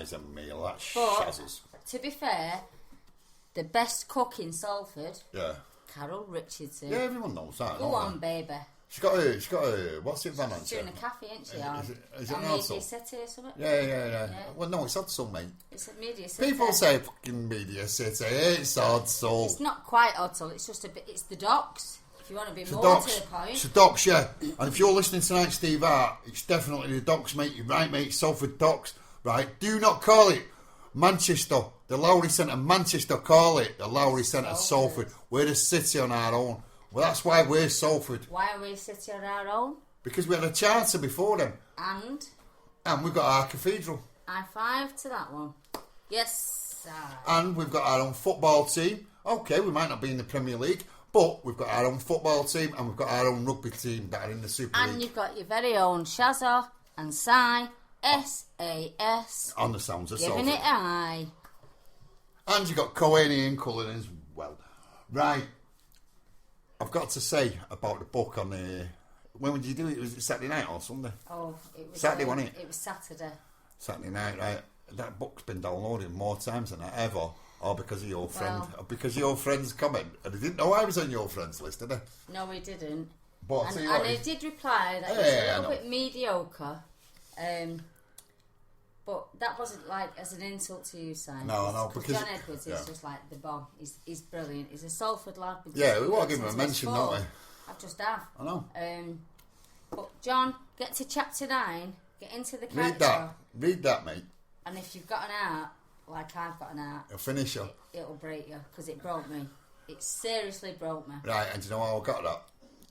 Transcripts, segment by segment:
is a meal. That's But, shazzers. to be fair, the best cook in Salford, Yeah. Carol Richardson. Yeah, everyone knows that. Go on, baby. She's got a, what's it van on? She's doing a cafe, isn't she? Is it Media City or something? Yeah. Well, no, it's Odsal, mate. It's at Media City. People say fucking Media City. It's Odsal. It's not quite Odsal, it's just a bit, it's the docks. If you want to be more docks. to the point. It's the docks, yeah. And if you're listening tonight, Steve Hart, it's definitely the docks, mate. You're right, mate. Salford docks, right? Do not call it Manchester. The Lowry Centre, Manchester, call it the Lowry Centre, Salford. We're the city on our own. Well, that's why we're Salford. Why are we a city on our own? Because we had a charter before them. And we've got our cathedral. High five to that one. Yes, sir. And we've got our own football team. Okay, we might not be in the Premier League, but we've got our own football team and we've got our own rugby team that are in the Super League. And you've got your very own Shazza and Sai, SAS. On the Sounds of Salford. Giving it eye. And you've got Coheney and Cullen as well. Right. I've got to say about the book on the... When would you do it? Was it Saturday night or Sunday? Oh, it was... Saturday, wasn't it? It was Saturday. Saturday night, right. That book's been downloaded more times than ever. Or because of your friend. Or because of your friend's comment. And he didn't know I was on your friends list, did he? No, he didn't. But I'll tell you what, he did reply that it was a little bit mediocre. But that wasn't like as an insult to you, Simon. No, because John Edwards is just like the bomb. He's brilliant. He's a Salford lad. Yeah, we want to give him a mention, don't we? I've just have. I know. But John, get to chapter 9. Get into the character. Read that, mate. And if you've got an art, like I've got an art, It'll finish you. It'll break you because it broke me. It seriously broke me. Right, and do you know how I got that?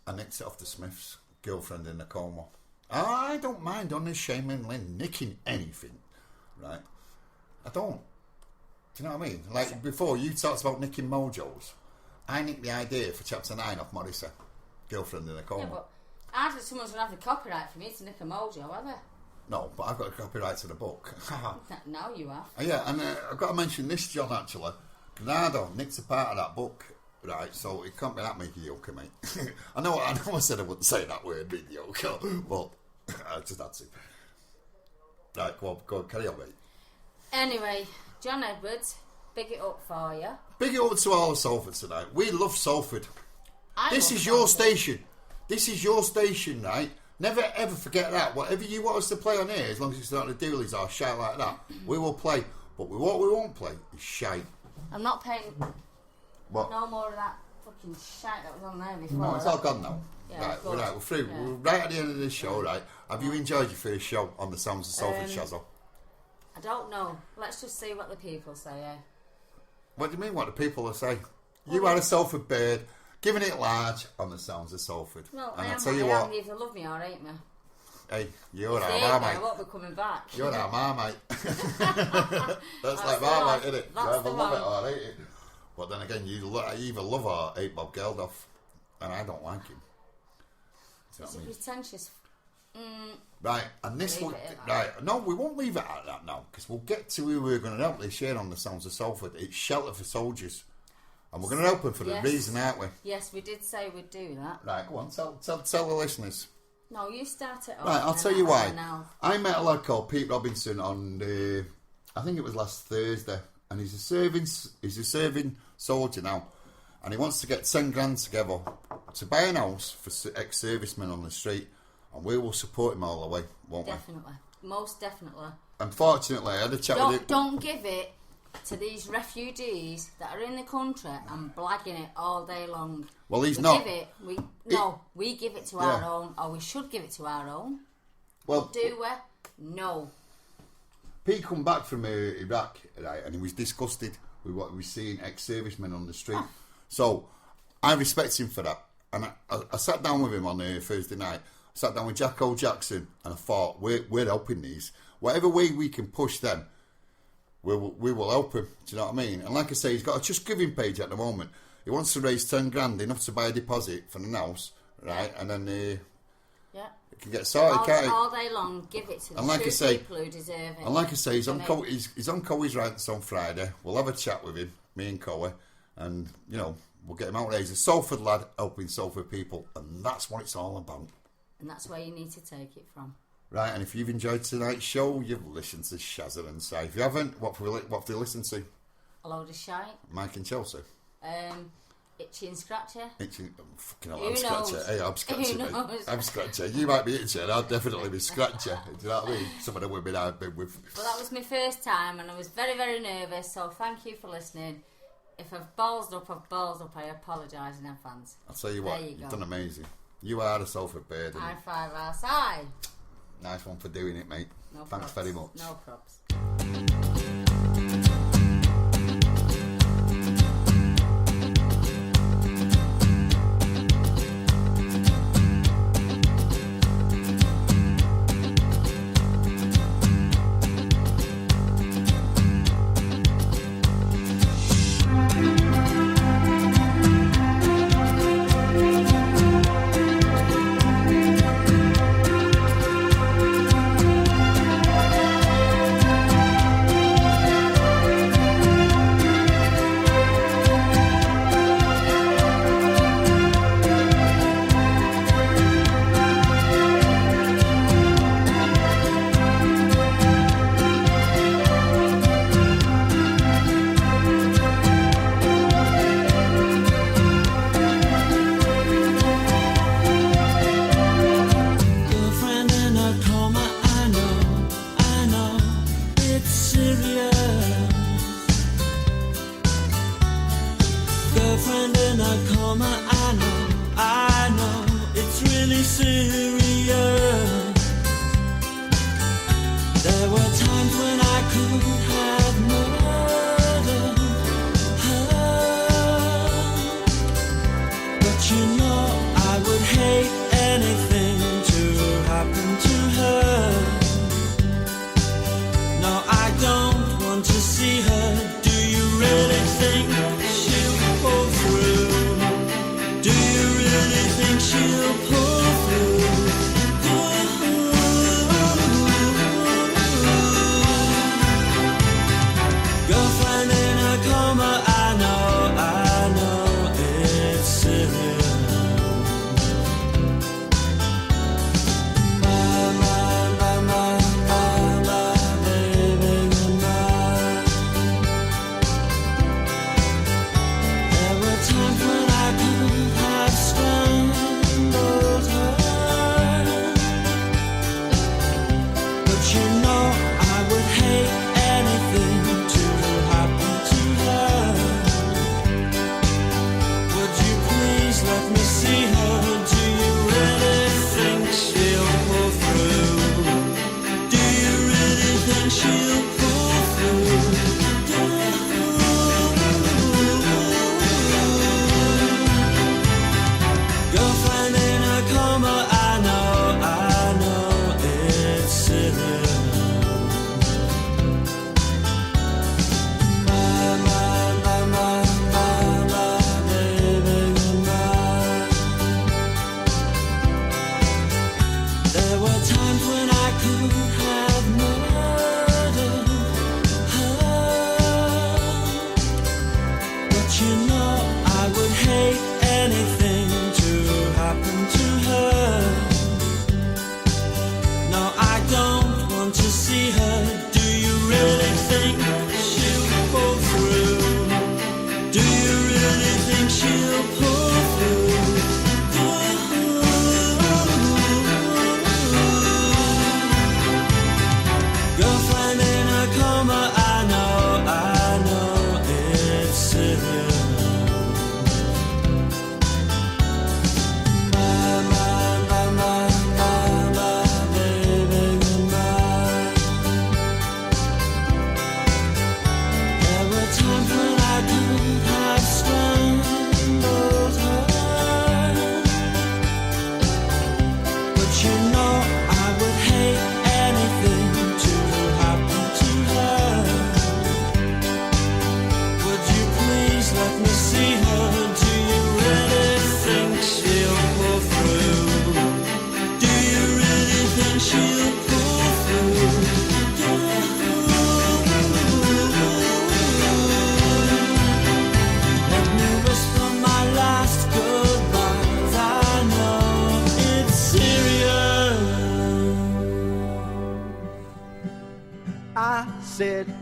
I nicked it off the Smiths' girlfriend in the coma. I don't mind on this Shane and Lynn nicking anything, right? I don't. Do you know what I mean? Like before, you talked about nicking mojos. I nicked the idea for chapter 9 off Morrissey, girlfriend in the coma. Yeah, but hardly someone's going to have the copyright for me to nick a mojo, have they? No, but I've got a copyright to the book. Now you have. Yeah, and I've got to mention this, John, actually. Granado nicked a part of that book, right? So it can't be that mediocre, mate. I know I said I wouldn't say that word, mediocre, but I just had to. Right, go on, carry on, mate. Anyway, John Edwards, big it up for you. Big it up to all of Salford tonight. We love Salford. This is your station. This is your station, right? Never ever forget that. Whatever you want us to play on here, as long as it's not the doolies or shite like that, we will play. But what we won't play is shite. I'm not paying what? No more of that fucking shite that was on there before. No, it's all gone now. Yeah, right, we're through. Yeah. We're right at the end of the show, right? Have you enjoyed your first show on the Sounds of Salford, Shazza? I don't know. Let's just see what the people say, eh? What do you mean, what the people are saying? You are a Salford bird, giving it large on the Sounds of Salford. Well, and I'll tell you what. You either love me or hate me. Hey, you're our Marmite. I won't be coming back. You're our Marmite. That's like Marmite, isn't it? You either love it or hate it. But then again, you either love or hate Bob Geldof. And I don't like him. It's a pretentious... Right, and this will... Right, no, we won't leave it at that now, because we'll get to who we're going to help this year on the Sounds of Salford. It's Shelter for Soldiers. And we're going to help them for the reason, aren't we? Yes, we did say we'd do that. Right, go on, tell the listeners. No, you start it off. Right, I'll tell you why. I met a lad called Pete Robinson on, I think it was last Thursday, and he's a serving soldier now, and he wants to get 10 grand together to buy an house for ex-servicemen on the street, and we will support him all the way, won't we? Definitely. Most definitely. Unfortunately, I had a chat with him. Don't give it to these refugees that are in the country and blagging it all day long. Well, he's not. We give it to our own, or we should give it to our own. Well, do we? No. Pete come back from Iraq, right, and he was disgusted with what he was seeing ex-servicemen on the street. So, I respect him for that. And I sat down with him on Thursday night. I sat down with Jacko Jackson, and I thought, we're helping these. Whatever way we can push them, we will help him. Do you know what I mean? And like I say, he's got a Just Giving page at the moment. He wants to raise 10 grand, enough to buy a deposit for an house, right? And then it can get sorted, all day long, give it to the people who deserve it. And like I say, he's on Coey's Rants on Friday. We'll have a chat with him, me and Coey, and, you know, we'll get him out there. He's a Salford lad helping Salford people, and that's what it's all about. And that's where you need to take it from. Right, and if you've enjoyed tonight's show, you've listened to Shazza and Si. If you haven't, what have you listened to? A load of shite. Mike and Chelsea. Itchy and Scratcher. Fucking hell, I'm Scratcher. Hey, I'm Scratcher, mate. I'm Scratcher. You might be Itchy, and I'll definitely be Scratcher. Do you know what I mean? Some of the women I've been with. Well, that was my first time, and I was very, very nervous, so thank you for listening. If I've ballsed up, I apologise in advance. I'll tell you what, you've done amazing. You are the Salford bird. High five our side. Nice one for doing it, mate. No Thanks probs. very much. No props. Girlfriend in a coma, I know, it's really serious. There were times when I could have murdered her, but you know I would hate anything to happen to her. No, I don't want to see her. Do you really think she'll pull through? Do you really think she'll pull through? Girlfriend in a coma, I know it's serious.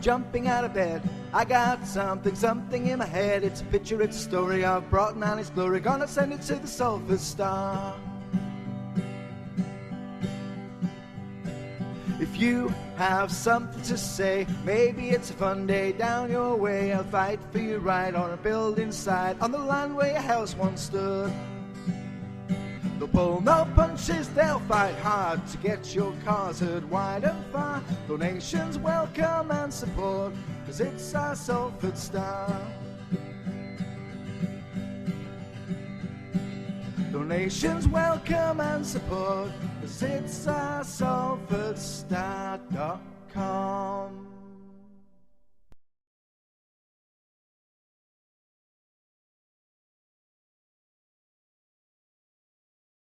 jumping out of bed. I got something in my head. It's a picture, it's a story of Broughton and his glory. Gonna send it to the Salford Star. If you have something to say, maybe it's a fun day down your way. I'll fight for you right on a building site, on the land where your house once stood. They'll pull no punches, they'll fight hard to get your cause heard wide and far. Donations welcome and support, 'cause it's our Salford Star. Donations welcome and support, 'cause it's our SalfordStar.com.